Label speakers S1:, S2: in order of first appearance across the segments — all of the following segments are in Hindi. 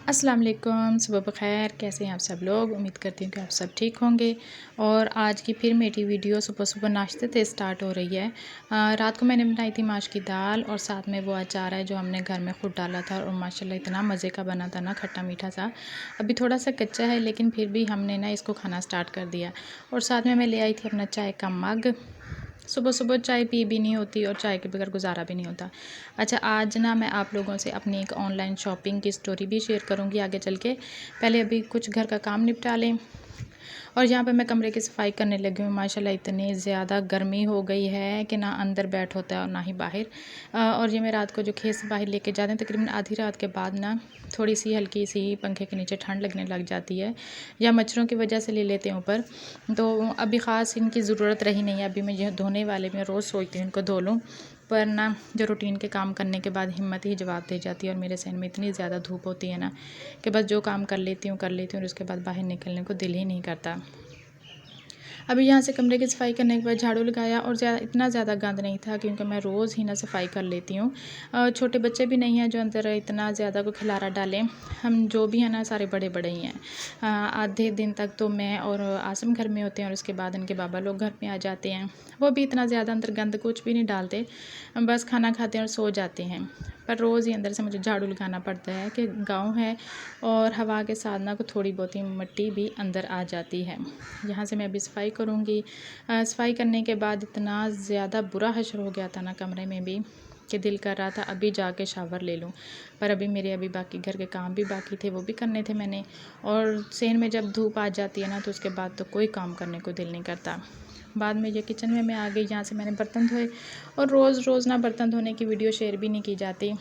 S1: अस्सलाम वालेकुम, सुबह बख़ैर। कैसे हैं आप सब लोग? उम्मीद करती हूँ कि आप सब ठीक होंगे। और आज की फिर मेरी वीडियो सुबह सुबह नाश्ते से स्टार्ट हो रही है। रात को मैंने बनाई थी माश की दाल और साथ में वो अचार है जो हमने घर में खुद डाला था और माशाल्लाह इतना मज़े का बना था ना, खट्टा मीठा सा। अभी थोड़ा सा कच्चा है लेकिन फिर भी हमने ना इसको खाना स्टार्ट कर दिया। और साथ में मैं ले आई थी अपना चाय का मग। सुबह सुबह चाय पी भी नहीं होती और चाय के बगैर गुजारा भी नहीं होता। अच्छा, आज ना मैं आप लोगों से अपनी एक ऑनलाइन शॉपिंग की स्टोरी भी शेयर करूंगी आगे चल के। पहले अभी कुछ घर का काम निपटा लें। और यहाँ पे मैं कमरे की सफाई करने लगी हूँ। माशाल्लाह इतनी ज़्यादा गर्मी हो गई है कि ना अंदर बैठ होता है और ना ही बाहर। और ये मैं रात को जो खेत से बाहर लेके जाते हैं तकरीबन आधी रात के बाद ना थोड़ी सी हल्की सी पंखे के नीचे ठंड लगने लग जाती है, या मच्छरों की वजह से ले लेते हैं ऊपर। तो अभी ख़ास इनकी ज़रूरत रही नहीं है। अभी मैं ये धोने वाले में रोज़ सोचती हूँ इनको धो लूँ, पर ना जो रूटीन के काम करने के बाद हिम्मत ही जवाब दे जाती है। और मेरे सहन में इतनी ज़्यादा धूप होती है ना कि बस जो काम कर लेती हूँ और उसके बाद बाहर निकलने को दिल ही नहीं करता। अभी यहाँ से कमरे की सफाई करने के बाद झाड़ू लगाया और इतना ज़्यादा गंद नहीं था क्योंकि मैं रोज़ ही ना सफाई कर लेती हूँ। छोटे बच्चे भी नहीं हैं जो अंदर इतना ज़्यादा को खिलारा डालें। हम जो भी हैं ना सारे बड़े बड़े ही हैं। आधे दिन तक तो मैं और आसम घर में होते हैं और उसके बाद इनके बाबा लोग घर में आ जाते हैं। वो भी इतना ज़्यादा अंदर गंद कुछ भी नहीं डालते, बस खाना खाते हैं और सो जाते हैं। पर रोज़ ही अंदर से मुझे झाड़ू लगाना पड़ता है कि गाँव है और हवा के साथ ना को थोड़ी बहुत ही मिट्टी भी अंदर आ जाती है। यहाँ से मैं अभी सफाई करूँगी। सफाई करने के बाद इतना ज़्यादा बुरा हशर हो गया था ना कमरे में भी कि दिल कर रहा था अभी जाके शावर ले लूँ। पर अभी बाकी घर के काम भी बाकी थे, वो भी करने थे मैंने। और सेन में जब धूप आ जाती है ना तो उसके बाद तो कोई काम करने को दिल नहीं करता। बाद में ये किचन में मैं आ गई, यहाँ से मैंने बर्तन धोए। और रोज़ रोज़ ना बर्तन धोने की वीडियो शेयर भी नहीं की जाती।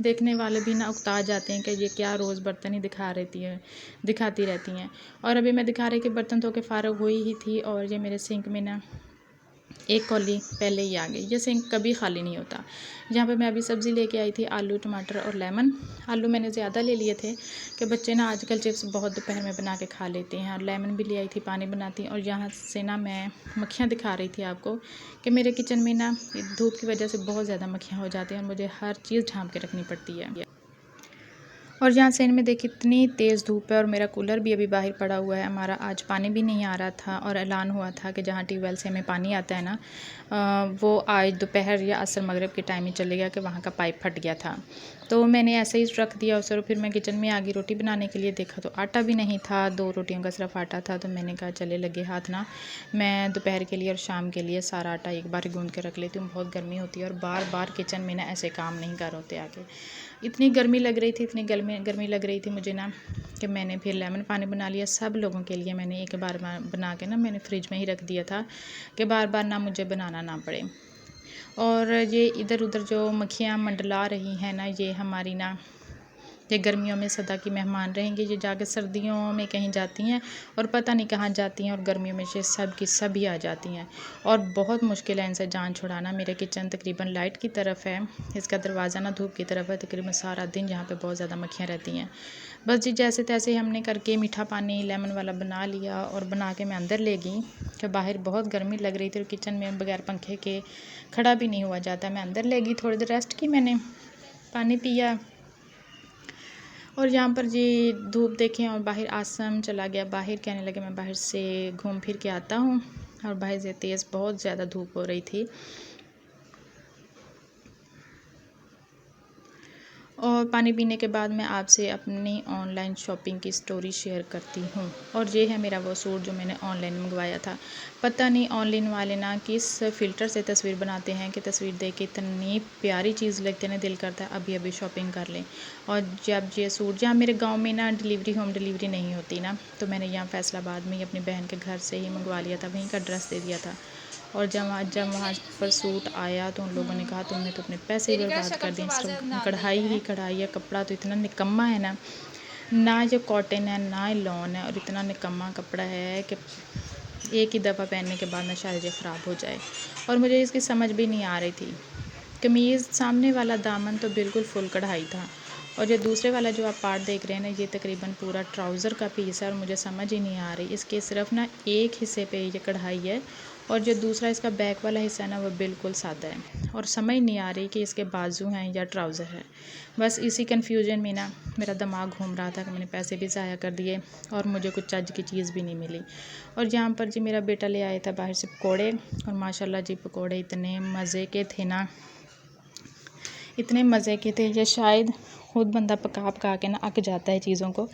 S1: देखने वाले भी ना उकता जाते हैं कि ये क्या रोज़ बर्तन ही दिखाती रहती हैं। और अभी मैं दिखा रही कि बर्तन धो के फ़ारिग हुई ही थी और ये मेरे सिंक में ना एक कौली पहले ही आ गई। ये सिंक कभी खाली नहीं होता। यहाँ पे मैं अभी सब्ज़ी लेके आई थी, आलू टमाटर और लेमन। आलू मैंने ज़्यादा ले लिए थे कि बच्चे ना आजकल चिप्स बहुत दोपहर में बना के खा लेते हैं। और लेमन भी ले आई थी, पानी बनाती। और यहाँ से ना मैं मक्खियाँ दिखा रही थी आपको कि मेरे किचन में ना धूप की वजह से बहुत ज़्यादा मक्खियाँ हो जाती हैं और मुझे हर चीज़ ढाँप के रखनी पड़ती है। और यहाँ से इनमें देखिए इतनी तेज़ धूप है और मेरा कूलर भी अभी बाहर पड़ा हुआ है। हमारा आज पानी भी नहीं आ रहा था और ऐलान हुआ था कि जहाँ ट्यूबवेल से हमें पानी आता है ना, वो आज दोपहर या असर मगरिब के टाइम ही चलेगा कि वहाँ का पाइप फट गया था। तो मैंने ऐसे ही रख दिया उसे और फिर मैं किचन में आ गई रोटी बनाने के लिए। देखा तो आटा भी नहीं था, 2 रोटियों का सिर्फ आटा था। तो मैंने कहा चले लगे हाथ ना, मैं दोपहर के लिए और शाम के लिए सारा आटा एक बार गूँध के रख लेती हूँ। बहुत गर्मी होती है और बार बार किचन में ना ऐसे काम नहीं कर होते आगे। इतनी गर्मी लग रही थी, इतनी गर्मी लग रही थी मुझे ना कि मैंने फिर लेमन पानी बना लिया सब लोगों के लिए। मैंने एक बार बना के ना मैंने फ्रिज में ही रख दिया था कि बार बार ना मुझे बनाना ना पड़े। और ये इधर उधर जो मक्खियाँ मंडला रही हैं ना, ये हमारी ना ये गर्मियों में सदा की मेहमान रहेंगी। ये जाके सर्दियों में कहीं जाती हैं और पता नहीं कहाँ जाती हैं, और गर्मियों में ये सब की सब ही आ जाती हैं और बहुत मुश्किल है इनसे जान छुड़ाना। मेरे किचन तकरीबन लाइट की तरफ है, इसका दरवाज़ा ना धूप की तरफ है। तकरीबन सारा दिन यहाँ पे बहुत ज़्यादा मक्खियाँ रहती हैं। बस जी जैसे तैसे हमने करके मीठा पानी लेमन वाला बना लिया और बना के मैं अंदर ले गई कि बाहर बहुत गर्मी लग रही थी और किचन में बगैर पंखे के खड़ा भी नहीं हुआ जाता। मैं अंदर ले गई, थोड़ी देर रेस्ट की, मैंने पानी पिया। और यहाँ पर जी धूप देखें और बाहर आसम चला गया। बाहर कहने लगे मैं बाहर से घूम फिर के आता हूँ और बाहर से तेज़ बहुत ज़्यादा धूप हो रही थी। और पानी पीने के बाद मैं आपसे अपनी ऑनलाइन शॉपिंग की स्टोरी शेयर करती हूँ। और ये है मेरा वो सूट जो मैंने ऑनलाइन मंगवाया था। पता नहीं ऑनलाइन वाले ना किस फ़िल्टर से तस्वीर बनाते हैं कि तस्वीर देख के इतनी प्यारी चीज़ लगती है ना, दिल करता है अभी अभी शॉपिंग कर लें। और जब ये सूट जहाँ मेरे गाँव में ना होम डिलीवरी नहीं होती ना, तो मैंने यहाँ फैसलाबाद में ही अपनी बहन के घर से ही मंगवा लिया था, वहीं का एड्रेस दे दिया था। और जब वहाँ पर सूट आया तो उन लोगों ने कहा तुमने तो अपने पैसे ही बर्बाद कर दिए, सिर्फ कढ़ाई ही कढ़ाई है, कपड़ा तो इतना निकम्मा है ना, ना ये कॉटन है ना लॉन है, और इतना निकम्मा कपड़ा है कि एक ही दफ़ा पहनने के बाद ना शायद ये ख़राब हो जाए। और मुझे इसकी समझ भी नहीं आ रही थी। कमीज़ सामने वाला दामन तो बिल्कुल फुल कढ़ाई था, और ये दूसरे वाला जो आप पार्ट देख रहे हैं ना, ये तकरीबन पूरा ट्राउज़र का पीस है। और मुझे समझ ही नहीं आ रही, इसके सिर्फ ना एक हिस्से पे ये कढ़ाई है और जो दूसरा इसका बैक वाला हिस्सा है ना वो बिल्कुल सादा है, और समझ नहीं आ रही कि इसके बाजू हैं या ट्राउज़र है। बस इसी कन्फ्यूजन में ना मेरा दिमाग घूम रहा था कि मैंने पैसे भी ज़ाया कर दिए और मुझे कुछ चज की चीज़ भी नहीं मिली। और यहाँ पर जी मेरा बेटा ले आया था बाहर से पकौड़े, और माशाल्लाह जी पकौड़े इतने मज़े के थे ना, इतने मज़े के थे। ये शायद खुद बंदा पका पका के ना अक जाता है चीज़ों को।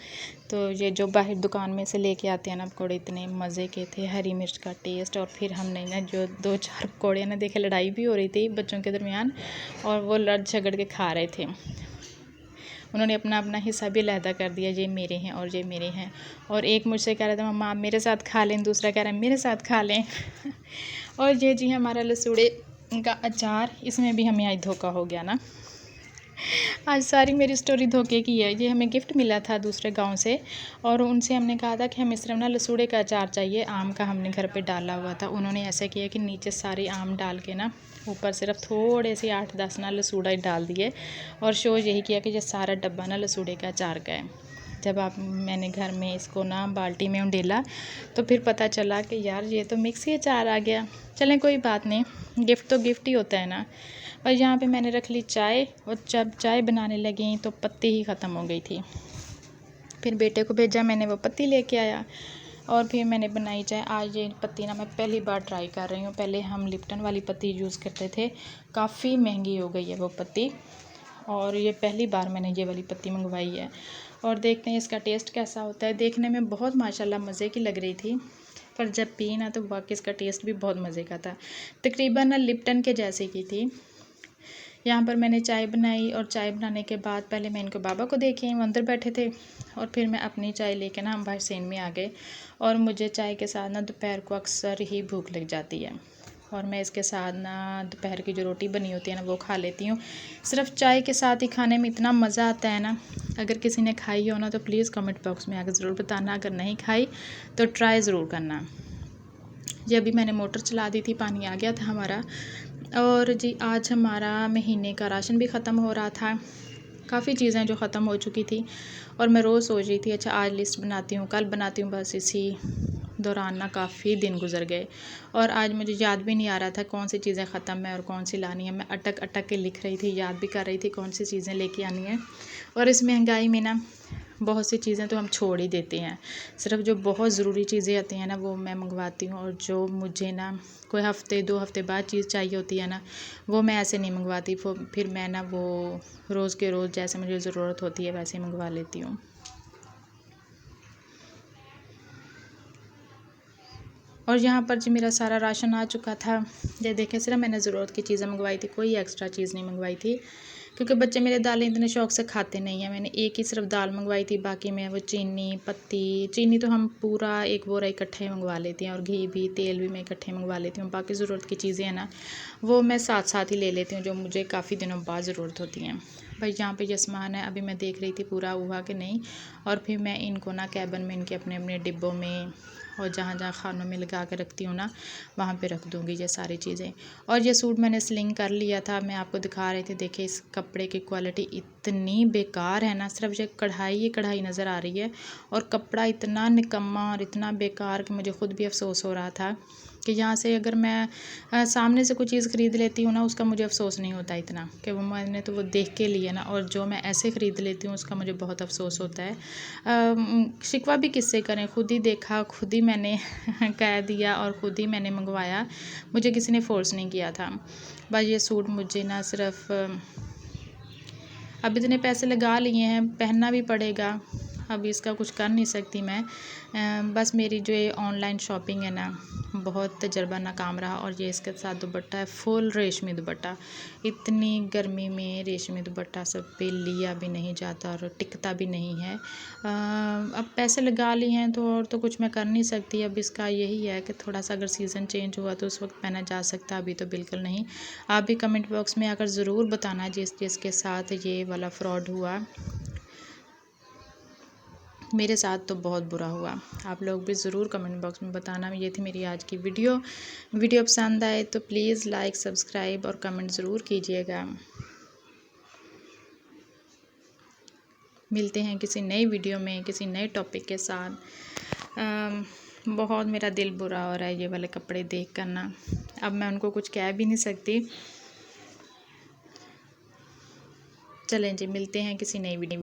S1: तो ये जो बाहर दुकान में से लेके आते हैं ना पकौड़े, इतने मज़े के थे, हरी मिर्च का टेस्ट। और फिर हमने ना जो 2-4 पकौड़े ना देखे, लड़ाई भी हो रही थी बच्चों के दरमियान, और वो लड़ झगड़ के खा रहे थे। उन्होंने अपना अपना हिस्सा भी अलहदा कर दिया, ये मेरे हैं और ये मेरे हैं। और एक मुझसे कह रहा था मम्मा आप मेरे साथ खा लें, दूसरा कह रहा है मेरे साथ खा लें। और ये जी हमारा लसूड़े का अचार, इसमें भी हमें आज धोखा हो गया ना। आज सारी मेरी स्टोरी धोखे की है। ये हमें गिफ्ट मिला था दूसरे गांव से, और उनसे हमने कहा था कि हमें सिर्फ ना लसूड़े का अचार चाहिए, आम का हमने घर पे डाला हुआ था। उन्होंने ऐसा किया कि नीचे सारे आम डाल के ना ऊपर सिर्फ थोड़े से 8-10 ना लसूड़ा डाल दिए, और शो यही किया कि ये सारा डब्बा ना लसूड़े का अचार का है। जब मैंने घर में इसको ना बाल्टी में उंडेला तो फिर पता चला कि यार ये तो मिक्स ही अचार आ गया। चलें कोई बात नहीं, गिफ्ट तो गिफ्ट ही होता है ना। और यहाँ पे मैंने रख ली चाय, और जब चाय बनाने लगी तो पत्ती ही ख़त्म हो गई थी। फिर बेटे को भेजा मैंने, वो पत्ती लेके आया, और फिर मैंने बनाई चाय। आज ये पत्ती ना मैं पहली बार ट्राई कर रही हूँ। पहले हम लिप्टन वाली पत्ती यूज़ करते थे, काफ़ी महंगी हो गई है वो पत्ती, और ये पहली बार मैंने ये वाली पत्ती मंगवाई है। और देखते हैं इसका टेस्ट कैसा होता है। देखने में बहुत माशाल्लाह मज़े की लग रही थी, पर जब पी ना तो वाकई इसका टेस्ट भी बहुत मज़े का था। तकरीबन ना लिप्टन के जैसे की थी। यहाँ पर मैंने चाय बनाई, और चाय बनाने के बाद पहले मैं इनको बाबा को देखे, वो अंदर बैठे थे, और फिर मैं अपनी चाय लेके ना हम बाहर सेन में आ गए। और मुझे चाय के साथ ना दोपहर को अक्सर ही भूख लग जाती है, और मैं इसके साथ ना दोपहर की जो रोटी बनी होती है ना वो खा लेती हूँ। सिर्फ चाय के साथ ही खाने में इतना मज़ा आता है ना। अगर किसी ने खाई हो ना तो प्लीज़ कमेंट बॉक्स में आकर ज़रूर बताना, अगर नहीं खाई तो ट्राई ज़रूर करना। जी अभी मैंने मोटर चला दी थी, पानी आ गया था हमारा। और जी आज हमारा महीने का राशन भी ख़त्म हो रहा था, काफ़ी चीज़ें जो ख़त्म हो चुकी थी, और मैं रोज़ सोच रही थी अच्छा आज लिस्ट बनाती हूँ, कल बनाती हूँ। बस इसी दौरान ना काफ़ी दिन गुजर गए, और आज मुझे याद भी नहीं आ रहा था कौन सी चीज़ें ख़त्म है और कौन सी लानी है। मैं अटक अटक के लिख रही थी, याद भी कर रही थी कौन सी चीज़ें लेके आनी है। और इस महंगाई में ना बहुत सी चीज़ें तो हम छोड़ ही देते हैं। सिर्फ जो बहुत ज़रूरी चीज़ें आती हैं ना वो मैं मंगवाती हूँ, और जो मुझे ना कोई हफ़्ते 2 हफ़्ते बाद चीज़ चाहिए होती है ना वो मैं ऐसे नहीं मंगवाती। फिर मैं ना वो रोज़ के रोज़ जैसे मुझे ज़रूरत होती है वैसे मंगवा लेती हूँ। और यहाँ पर जी मेरा सारा राशन आ चुका था। ये देखें, सिर्फ मैंने ज़रूरत की चीज़ें मंगवाई थी, कोई एक्स्ट्रा चीज़ नहीं मंगवाई थी, क्योंकि बच्चे मेरे दालें इतने शौक़ से खाते नहीं हैं। मैंने एक ही सिर्फ दाल मंगवाई थी, बाकी मैं वो चीनी पत्ती, चीनी तो हम पूरा एक बोरा इकट्ठे मंगवा लेते हैं, और घी भी तेल भी मैं इकट्ठे मंगवा लेती हूँ। बाकी ज़रूरत की चीज़ें हैं ना वो मैं साथ साथ ही ले लेती हूँ, जो मुझे काफ़ी दिनों बाद ज़रूरत होती हैं। भाई यहाँ पे ये सामान है, अभी मैं देख रही थी पूरा हुआ कि नहीं, और फिर मैं इनको ना कैबिन में इनके अपने अपने डिब्बों में और जहाँ जहाँ खानों में लगा के रखती हूँ ना वहाँ पे रख दूँगी ये सारी चीज़ें। और ये सूट मैंने स्लिंग कर लिया था, मैं आपको दिखा रही थी। देखिए इस कपड़े की क्वालिटी इतनी बेकार है ना, सिर्फ ये कढ़ाई ही कढ़ाई नज़र आ रही है, और कपड़ा इतना निकम्मा और इतना बेकार कि मुझे ख़ुद भी अफसोस हो रहा था कि यहाँ से अगर मैं सामने से कोई चीज़ ख़रीद लेती हूँ ना उसका मुझे अफसोस नहीं होता इतना कि वो मैंने तो वो देख के लिया ना, और जो मैं ऐसे ख़रीद लेती हूँ उसका मुझे बहुत अफसोस होता है। शिकवा भी किससे करें, खुद ही देखा, खुद ही मैंने कह दिया और ख़ुद ही मैंने मंगवाया, मुझे किसी ने फ़ोर्स नहीं किया था। बस ये सूट मुझे ना सिर्फ अब इतने पैसे लगा लिए हैं, पहनना भी पड़ेगा, अब इसका कुछ कर नहीं सकती मैं। बस मेरी जो ये ऑनलाइन शॉपिंग है ना बहुत तजर्बा नाकाम रहा। और ये इसके साथ दुपट्टा है, फुल रेशमी दुपट्टा। इतनी गर्मी में रेशमी दुपट्टा सब पे लिया भी नहीं जाता और टिकता भी नहीं है। अब पैसे लगा लिए हैं तो और तो कुछ मैं कर नहीं सकती। अब इसका यही है कि थोड़ा सा अगर सीज़न चेंज हुआ तो उस वक्त पहना जा सकता, अभी तो बिल्कुल नहीं। आप भी कमेंट बॉक्स में आकर ज़रूर बताना जिसके साथ ये वाला फ्रॉड हुआ। मेरे साथ तो बहुत बुरा हुआ। आप लोग भी ज़रूर कमेंट बॉक्स में बताना। ये थी मेरी आज की वीडियो पसंद आए तो प्लीज़ लाइक, सब्सक्राइब और कमेंट ज़रूर कीजिएगा। मिलते हैं किसी नई वीडियो में किसी नए टॉपिक के साथ। बहुत मेरा दिल बुरा हो रहा है ये वाले कपड़े देख कर ना। अब मैं उनको कुछ कह भी नहीं सकती। चलें जी, मिलते हैं किसी नई वीडियो।